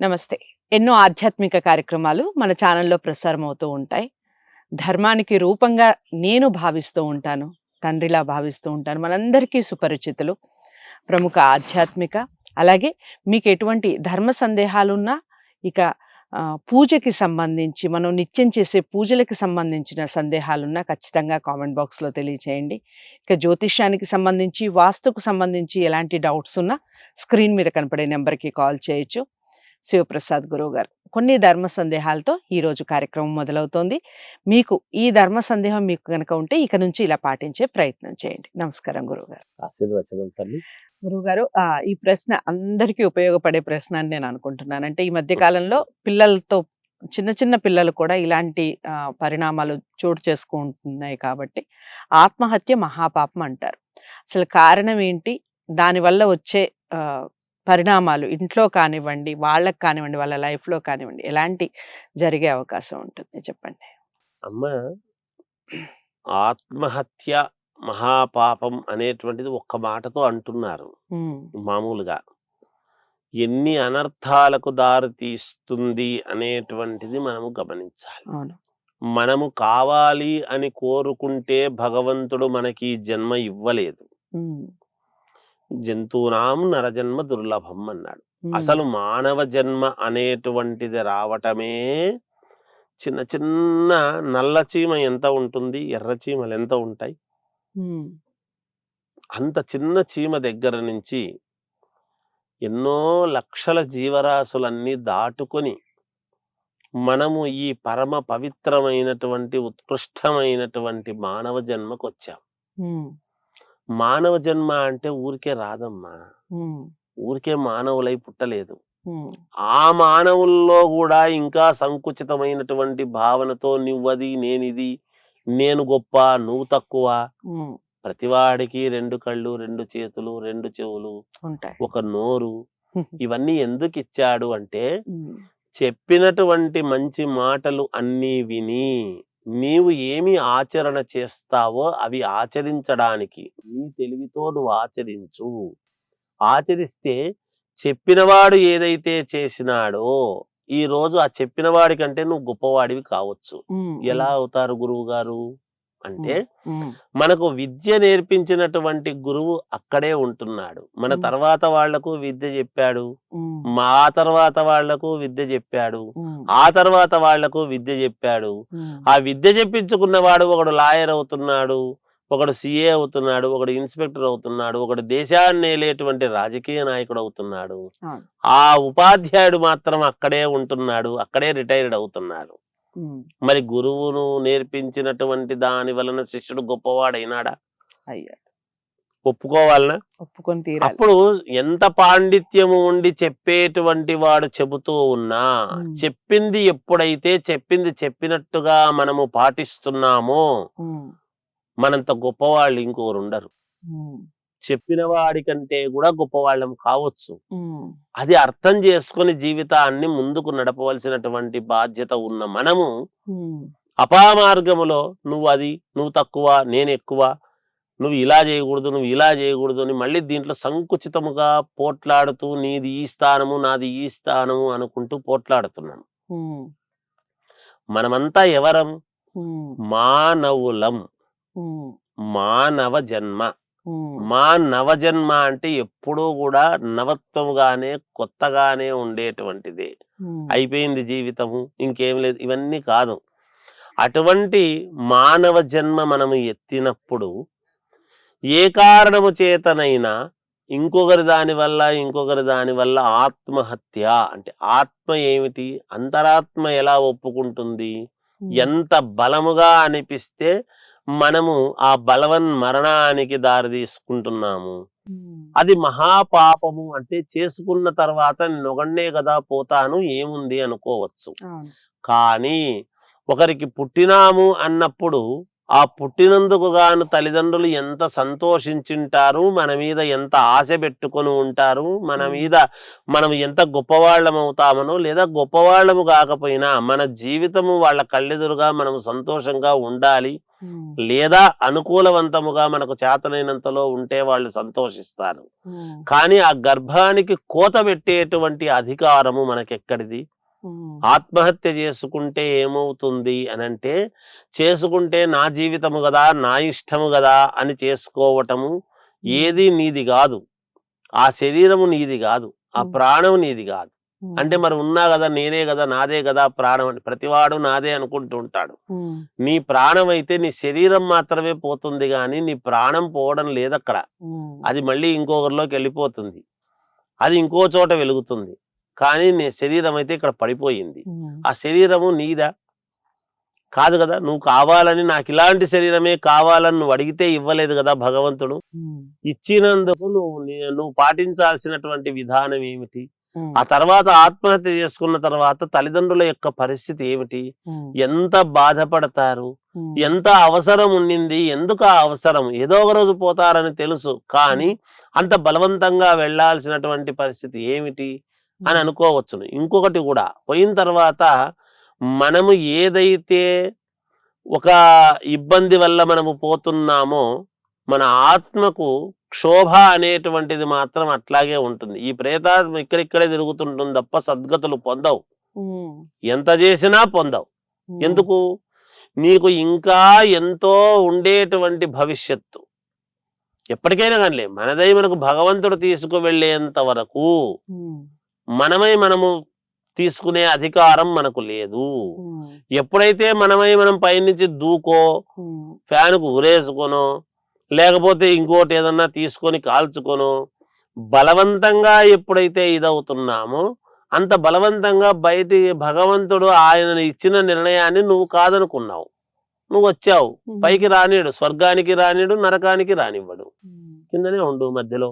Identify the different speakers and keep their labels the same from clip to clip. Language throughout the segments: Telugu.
Speaker 1: నమస్తే. ఎన్నో ఆధ్యాత్మిక కార్యక్రమాలు మన ఛానల్‌లో ప్రసారం అవుతూ ఉంటాయి. ధర్మానికి రూపంగా నేను భావిస్తూ ఉంటాను. తండ్రిలా భావిస్తూ ఉంటాను. మనందరికీ సుపరిచితులు. ప్రముఖ ఆధ్యాత్మిక అలాగే మీకెటువంటి ధర్మ సందేహాలున్నా, ఇక పూజకి సంబంధించి మనం నిత్యం చేసే పూజలకి సంబంధించిన సందేహాలున్నా ఖచ్చితంగా కామెంట్ బాక్స్‌లో తెలియచేయండి. ఇక జ్యోతిష్యానికి సంబంధించి, వాస్తుకు సంబంధించి ఎలాంటి డౌట్స్ ఉన్నా స్క్రీన్ మీద కనపడే నెంబర్‌కి కాల్ చేయొచ్చు. శివప్రసాద్ గురువుగారు కొన్ని ధర్మ సందేహాలతో ఈరోజు కార్యక్రమం మొదలవుతోంది. మీకు ఈ ధర్మ సందేహం మీకు కనుక ఉంటే ఇక నుంచి ఇలా పాటించే ప్రయత్నం చేయండి. నమస్కారం గురువుగారు.
Speaker 2: ఆశీర్వచనం తల్లి.
Speaker 1: గురువుగారు, ఈ ప్రశ్న అందరికీ ఉపయోగపడే ప్రశ్న అని నేను అనుకుంటున్నాను. అంటే ఈ మధ్య కాలంలో పిల్లలతో చిన్న చిన్న పిల్లలు కూడా ఇలాంటి పరిణామాలు చోటు చేసుకుంటున్నాయి కాబట్టి ఆత్మహత్య మహాపాపం అంటారు. అసలు కారణం ఏంటి? దానివల్ల వచ్చే పరిణామాలు ఇంట్లో కానివ్వండి, వాళ్ళకి కానివ్వండి, వాళ్ళ లైఫ్‌లో కానివ్వండి, ఎలాంటి జరిగే అవకాశం ఉంటుంది చెప్పండి?
Speaker 2: అమ్మ, ఆత్మహత్య మహాపాపం అనేటువంటిది ఒక్క మాటతో అంటున్నారు మామూలుగా. ఎన్ని అనర్థాలకు దారి తీస్తుంది అనేటువంటిది మనము గమనించాలి.
Speaker 1: అవును.
Speaker 2: మనము కావాలి అని కోరుకుంటే భగవంతుడు మనకి జన్మ ఇవ్వలేదు. జంతువునాం నరజన్మ దుర్లభం అన్నాడు. అసలు మానవ జన్మ అనేటువంటిది రావటమే చిన్న చిన్న నల్ల చీమ ఎంత ఉంటుంది, ఎర్ర చీమలు ఎంత ఉంటాయి, అంత చిన్న చీమ దగ్గర నుంచి ఎన్నో లక్షల జీవరాశులన్నీ దాటుకొని మనము ఈ పరమ పవిత్రమైనటువంటి ఉత్కృష్టమైనటువంటి మానవ జన్మకు వచ్చాం. మానవ జన్మ అంటే ఊరికే రాదమ్మా. ఊరికే మానవులై పుట్టలేదు. ఆ మానవుల్లో కూడా ఇంకా సంకుచితమైనటువంటి భావనతో నువ్వది, నేనిది, నేను గొప్ప, నువ్వు తక్కువ. ప్రతివాడికి 2 కళ్ళు, 2 చేతులు, 2 చెవులు, ఒక నోరు. ఇవన్నీ ఎందుకు ఇచ్చాడు అంటే చెప్పినటువంటి మంచి మాటలు అన్నీ విని నీవు ఏమి ఆచరణ చేస్తావో అవి ఆచరించడానికి. నీ తెలివితో నువ్వు ఆచరించు. ఆచరిస్తే చెప్పినవాడు ఏదైతే చేసినాడో ఈ రోజు ఆ చెప్పిన వాడి కంటే నువ్వు గొప్పవాడివి కావచ్చు. ఎలా అవుతారు గురువు గారు అంటే, మనకు విద్య నేర్పించినటువంటి గురువు అక్కడే ఉంటున్నాడు. మన తర్వాత వాళ్లకు విద్య చెప్పాడు, మా తర్వాత వాళ్లకు విద్య చెప్పాడు, ఆ తర్వాత వాళ్లకు విద్య చెప్పాడు. ఆ విద్య చెప్పించుకున్నవాడు ఒకడు లాయర్ అవుతున్నాడు, ఒకడు సిఏ అవుతున్నాడు, ఒకడు ఇన్స్పెక్టర్ అవుతున్నాడు, ఒకడు దేశాన్ని ఏలేటువంటి రాజకీయ నాయకుడు అవుతున్నాడు. ఆ ఉపాధ్యాయుడు మాత్రం అక్కడే ఉంటున్నాడు, అక్కడే రిటైర్డ్ అవుతున్నాడు. మరి గురువును నేర్పించినటువంటి దాని వలన శిష్యుడు గొప్పవాడైనాడా?
Speaker 1: అయ్యాడు.
Speaker 2: ఒప్పుకోవాలనా?
Speaker 1: ఒప్పుకొని తీరాలి.
Speaker 2: అప్పుడు ఎంత పాండిత్యము ఉండి చెప్పేటువంటి వాడు చెబుతూ ఉన్నా, చెప్పింది ఎప్పుడైతే చెప్పింది చెప్పినట్టుగా మనము పాటిస్తున్నామో మనంత గొప్పవాళ్ళు ఇంకోరు ఉండరు. చెప్పిన వాడి కంటే కూడా గొప్పవాళ్ళం కావచ్చు. అది అర్థం చేసుకుని జీవితాన్ని ముందుకు నడపవలసినటువంటి బాధ్యత ఉన్న మనము అపామార్గములో నువ్వు అది, నువ్వు తక్కువ, నేను ఎక్కువ, నువ్వు ఇలా చేయకూడదు, నువ్వు ఇలా చేయకూడదు అని మళ్ళీ దీంట్లో సంకుచితముగా పోట్లాడుతూ నీది ఈ స్థానము, నాది ఈ స్థానము అనుకుంటూ పోట్లాడుతున్నాం. మనమంతా ఎవరం? మానవులం. మానవ జన్మ. మా నవజన్మ అంటే ఎప్పుడూ కూడా నవత్వముగానే, కొత్తగానే ఉండేటువంటిది. అయిపోయింది జీవితము, ఇంకేం లేదు, ఇవన్నీ కాదు. అటువంటి మానవ జన్మ మనము ఎత్తినప్పుడు ఏ కారణము చేతనైనా ఇంకొకరి దాని వల్ల ఆత్మహత్య అంటే ఆత్మ ఏమిటి, అంతరాత్మ ఎలా ఒప్పుకుంటుంది? ఎంత బలముగా అనిపిస్తే మనము ఆ బలవన్ మరణానికి దారి తీసుకుంటున్నాము. అది మహాపాపము. అంటే చేసుకున్న తర్వాత నొగన్నే కదా పోతాను, ఏముంది అనుకోవచ్చు. కానీ ఒకరికి పుట్టినాము అన్నప్పుడు ఆ పుట్టినందుకు గాను తల్లిదండ్రులు ఎంత సంతోషించుంటారు, మన మీద ఎంత ఆశ పెట్టుకొని ఉంటారు, మన మీద మనం ఎంత గొప్పవాళ్ళం అవుతామనో, లేదా గొప్పవాళ్ళము కాకపోయినా మన జీవితము వాళ్ళ కళ్ళెదురుగా మనము సంతోషంగా ఉండాలి,
Speaker 1: ఉమ్,
Speaker 2: లేదా అనుకూలవంతముగా మనకు చేతనైనంతలో ఉంటే వాళ్ళు సంతోషిస్తారు.
Speaker 1: ఉమ్,
Speaker 2: కానీ ఆ గర్భానికి కోత పెట్టేటువంటి అధికారము మనకెక్కడిది?
Speaker 1: ఉమ్,
Speaker 2: ఆత్మహత్య చేసుకుంటే ఏమవుతుంది అనంటే, చేసుకుంటే నా జీవితము గదా, నా ఇష్టము గదా అని చేసుకోవటము ఏది నీది గాదు. ఆ శరీరము నీది గాదు. ఆ
Speaker 1: ఉమ్,
Speaker 2: ప్రాణం నీది గాదు.
Speaker 1: ఉమ్,
Speaker 2: అంటే మరి ఉన్నా గదా, నేనే గదా, నాదే గదా ప్రాణం అని ప్రతివాడు నాదే అనుకుంటూ ఉంటాడు.
Speaker 1: ఉమ్,
Speaker 2: నీ ప్రాణం అయితే నీ శరీరం మాత్రమే పోతుంది గాని నీ ప్రాణం పోవడం లేదక్కడ.
Speaker 1: ఉమ్,
Speaker 2: అది మళ్ళీ ఇంకొకరిలోకి వెళ్ళిపోతుంది. అది ఇంకో చోట వెలుగుతుంది. కానీ నీ శరీరం అయితే ఇక్కడ పడిపోయింది.
Speaker 1: ఉమ్,
Speaker 2: ఆ శరీరము నీదా? కాదు గదా. నువ్వు కావాలని నాకు ఇలాంటి శరీరమే కావాలని నువ్వు అడిగితే ఇవ్వలేదు గదా భగవంతుడు.
Speaker 1: ఉమ్,
Speaker 2: ఇచ్చినందుకు నువ్వు పాటించాల్సినటువంటి విధానం ఏమిటి?
Speaker 1: ఉమ్,
Speaker 2: ఆ తర్వాత ఆత్మహత్య చేసుకున్న తర్వాత తల్లిదండ్రుల యొక్క పరిస్థితి ఏమిటి?
Speaker 1: ఉమ్,
Speaker 2: ఎంత బాధపడతారు?
Speaker 1: ఉమ్,
Speaker 2: ఎంత అవసరం ఉండింది? ఎందుకు ఆ అవసరం? ఏదో ఒక రోజు పోతారని తెలుసు. కానీ అంత బలవంతంగా వెళ్ళాల్సినటువంటి పరిస్థితి ఏమిటి అని అనుకోవచ్చును. ఇంకొకటి కూడా, పోయిన తర్వాత మనము ఏదైతే ఒక ఇబ్బంది వల్ల మనము పోతున్నామో మన ఆత్మకు క్షోభ అనేటువంటిది మాత్రం అట్లాగే ఉంటుంది. ఈ ప్రేతాత్మ ఇక్కడిక్కడే తిరుగుతుంటుంది తప్ప సద్గతులు పొందవు.
Speaker 1: ఉమ్,
Speaker 2: ఎంత చేసినా పొందవు.
Speaker 1: ఉమ్,
Speaker 2: ఎందుకు? నీకు ఇంకా ఎంతో ఉండేటువంటి భవిష్యత్తు. ఎప్పటికైనా కానీ మనదై మనకు భగవంతుడు తీసుకువెళ్ళేంత వరకు
Speaker 1: ఉమ్,
Speaker 2: మనము తీసుకునే అధికారం మనకు లేదు.
Speaker 1: ఉమ్,
Speaker 2: ఎప్పుడైతే మనం పైనుంచి దూకో,
Speaker 1: ఉమ్,
Speaker 2: ఫ్యాన్కు ఉరేసుకోనో, లేకపోతే ఇంకోటి ఏదన్నా తీసుకొని కాల్చుకోనో, బలవంతంగా ఎప్పుడైతే ఇదవుతున్నామో అంత బలవంతంగా బయటి భగవంతుడు ఆయన ఇచ్చిన నిర్ణయాన్ని నువ్వు కాదనుకున్నావు. నువ్వు వచ్చావు. పైకి రానిడు, స్వర్గానికి రానిడు, నరకానికి రానివ్వడు.
Speaker 1: ఉమ్,
Speaker 2: కిందనే ఉండు మధ్యలో.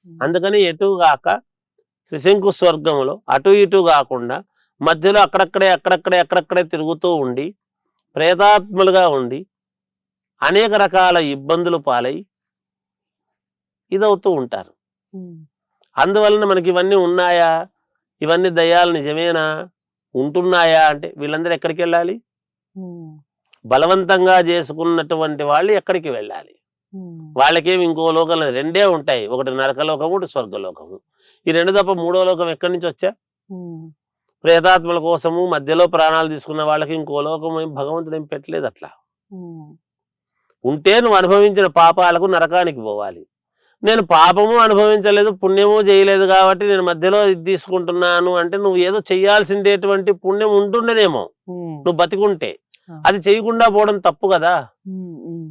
Speaker 1: ఉమ్,
Speaker 2: అందుకని ఎటుగాక త్రిశంకు స్వర్గములో అటు ఇటు కాకుండా మధ్యలో అక్కడక్కడే తిరుగుతూ ఉండి ప్రేతాత్మలుగా ఉండి అనేక రకాల ఇబ్బందులు పాలై ఇదవుతూ ఉంటారు.
Speaker 1: ఉమ్,
Speaker 2: అందువలన మనకి ఇవన్నీ ఉన్నాయా? ఇవన్నీ దయ్యాలు నిజమేనా? ఉంటున్నాయా అంటే వీళ్ళందరూ ఎక్కడికి వెళ్ళాలి?
Speaker 1: ఉమ్,
Speaker 2: బలవంతంగా చేసుకున్నటువంటి వాళ్ళు ఎక్కడికి వెళ్ళాలి?
Speaker 1: ఉమ్,
Speaker 2: వాళ్ళకేమి ఇంకో లోకం లేదు. రెండే ఉంటాయి, ఒకటి నరకలోకము, ఒకటి స్వర్గలోకము. ఈ రెండు తప్ప మూడో లోకం ఎక్కడి నుంచి వచ్చా?
Speaker 1: ఉమ్,
Speaker 2: ప్రేతాత్మల కోసము మధ్యలో ప్రాణాలు తీసుకున్న వాళ్ళకి ఇంకో లోకం ఏం భగవంతుడు ఏం పెట్టలేదు. అట్లా
Speaker 1: ఉమ్,
Speaker 2: ఉంటే నువ్వు అనుభవించిన పాపాలకు నరకానికి పోవాలి. నేను పాపము అనుభవించలేదు, పుణ్యము చేయలేదు కాబట్టి నేను మధ్యలో ఇది తీసుకుంటున్నాను అంటే నువ్వు ఏదో చెయ్యాల్సిండేటువంటి పుణ్యం ఉంటుండేనేమో
Speaker 1: ఉమ్,
Speaker 2: నువ్వు బతికుంటే. అది చేయకుండా పోవడం తప్పు కదా.
Speaker 1: ఉమ్, ఉమ్,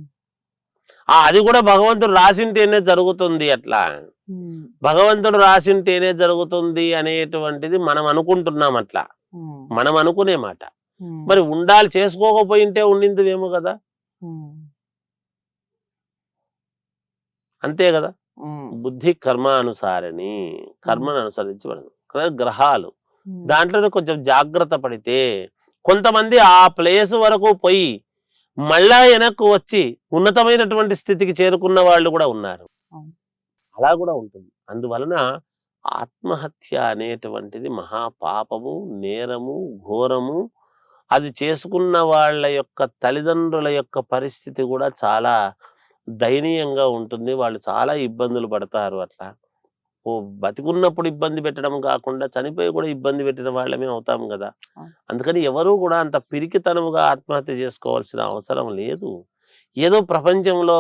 Speaker 2: అది కూడా భగవంతుడు రాసింటేనే జరుగుతుంది. అట్లా
Speaker 1: ఉమ్,
Speaker 2: భగవంతుడు రాసింటేనే జరుగుతుంది అనేటువంటిది మనం అనుకుంటున్నాం. అట్లా
Speaker 1: ఉమ్,
Speaker 2: మనం అనుకునే మాట.
Speaker 1: ఉమ్,
Speaker 2: మరి ఉండాలి, చేసుకోకపోయింటే ఉండిందివేమో కదా.
Speaker 1: ఉమ్,
Speaker 2: అంతే కదా.
Speaker 1: ఉమ్,
Speaker 2: బుద్ధి కర్మానుసారిని, కర్మను అనుసరించి మనకు గ్రహాలు
Speaker 1: ఉమ్,
Speaker 2: దాంట్లోనే కొంచెం జాగ్రత్త పడితే కొంతమంది ఆ ప్లేస్ వరకు పోయి మళ్ళా వెనక్కు వచ్చి ఉన్నతమైనటువంటి స్థితికి చేరుకున్న వాళ్ళు కూడా ఉన్నారు.
Speaker 1: అవును.
Speaker 2: అలా కూడా ఉంటుంది. అందువలన ఆత్మహత్య అనేటువంటిది మహాపాపము, నేరము, ఘోరము. అది చేసుకున్న వాళ్ళ యొక్క తల్లిదండ్రుల యొక్క పరిస్థితి కూడా చాలా దయనీయంగా ఉంటుంది. వాళ్ళు చాలా ఇబ్బందులు పడతారు. అట్లా బతికున్నప్పుడు ఇబ్బంది పెట్టడం కాకుండా చనిపోయి కూడా ఇబ్బంది పెట్టిన వాళ్ళమే అవుతాం కదా.
Speaker 1: అవును.
Speaker 2: అందుకని ఎవరూ కూడా అంత పిరికితనముగా ఆత్మహత్య చేసుకోవాల్సిన అవసరం లేదు. ఏదో ప్రపంచంలో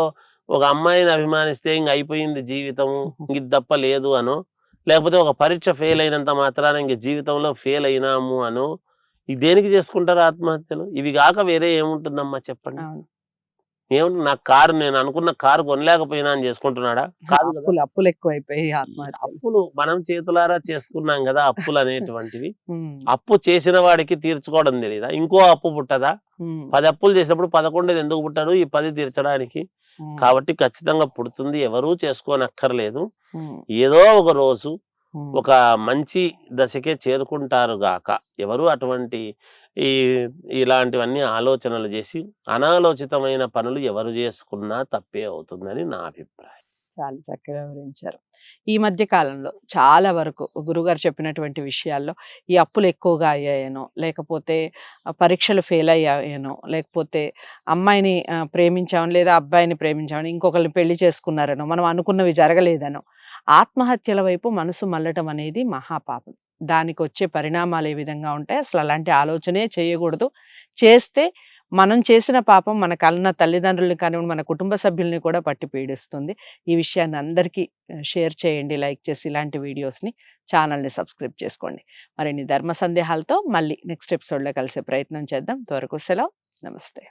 Speaker 2: ఒక అమ్మాయిని అభిమానిస్తే ఇంక అయిపోయింది జీవితము, ఇంక ఇది తప్ప లేదు అనో, లేకపోతే ఒక పరీక్ష ఫెయిల్ అయినంత మాత్రాన ఇంక జీవితంలో ఫెయిల్ అయినాము అనో, ఇది దేనికి చేసుకుంటారు ఆత్మహత్యలు? ఇవి కాక వేరే ఏముంటుందమ్మా చెప్పండి?
Speaker 1: అవును.
Speaker 2: ఏముంటుంది? నాకు కారు, నేను అనుకున్న కారు కొనలేకపోయినా అని చేసుకుంటున్నాడా? కాదు కదా.
Speaker 1: అప్పులు ఎక్కువైపోయి ఆత్మహత్య.
Speaker 2: అప్పులు మనం చేతులారా చేసుకున్నాం కదా అప్పులు అనేటువంటివి.
Speaker 1: ఉమ్,
Speaker 2: అప్పు చేసిన వాడికి తీర్చుకోవడం తెలియదా? ఇంకో అప్పు పుట్టదా?
Speaker 1: ఉమ్,
Speaker 2: 10 అప్పులు చేసినప్పుడు 11 ఎందుకు పుట్టాడు? ఈ 10 తీర్చడానికి.
Speaker 1: ఉమ్,
Speaker 2: కాబట్టి ఖచ్చితంగా పుడుతుంది. ఎవరూ చేసుకోనక్కర్లేదు.
Speaker 1: ఉమ్,
Speaker 2: ఏదో ఒక రోజు
Speaker 1: ఉమ్,
Speaker 2: ఒక మంచి దశకే చేరుకుంటారు గాక. ఎవరు అటువంటి ఇలాంటివన్నీ ఆలోచనలు చేసి అనాలోచితమైన పనులు ఎవరు చేసుకున్నా తప్పే అవుతుందని నా అభిప్రాయం.
Speaker 1: చాలా చక్కగా వివరించారు. ఈ మధ్య కాలంలో చాలా వరకు గురువుగారు చెప్పినటువంటి విషయాల్లో ఈ అప్పులు ఎక్కువగా అయ్యాయనో, లేకపోతే పరీక్షలు ఫెయిల్ అయ్యాయనో, లేకపోతే అమ్మాయిని ప్రేమించామని లేదా అబ్బాయిని ప్రేమించామని ఇంకొకరిని పెళ్లి చేసుకున్నారనో, మనం అనుకున్నవి జరగలేదనో, ఆత్మహత్యల వైపు మనసు మళ్ళటం అనేది మహాపాపం. దానికొచ్చే పరిణామాలు ఏ విధంగా ఉంటాయి? అసలు అలాంటి ఆలోచనే చేయకూడదు. చేస్తే మనం చేసిన పాపం మన కన్న తల్లిదండ్రులని కానివ్వండి, మన కుటుంబ సభ్యుల్ని కూడా పట్టి పీడిస్తుంది. ఈ విషయాన్ని అందరికీ షేర్ చేయండి, లైక్ చేసి ఇలాంటి వీడియోస్‌ని, ఛానల్‌ని సబ్స్క్రైబ్ చేసుకోండి. మరిన్ని ధర్మ సందేహాలతో మళ్ళీ నెక్స్ట్ ఎపిసోడ్‌లో కలిసే ప్రయత్నం చేద్దాం. అంతవరకు సెలవు. నమస్తే.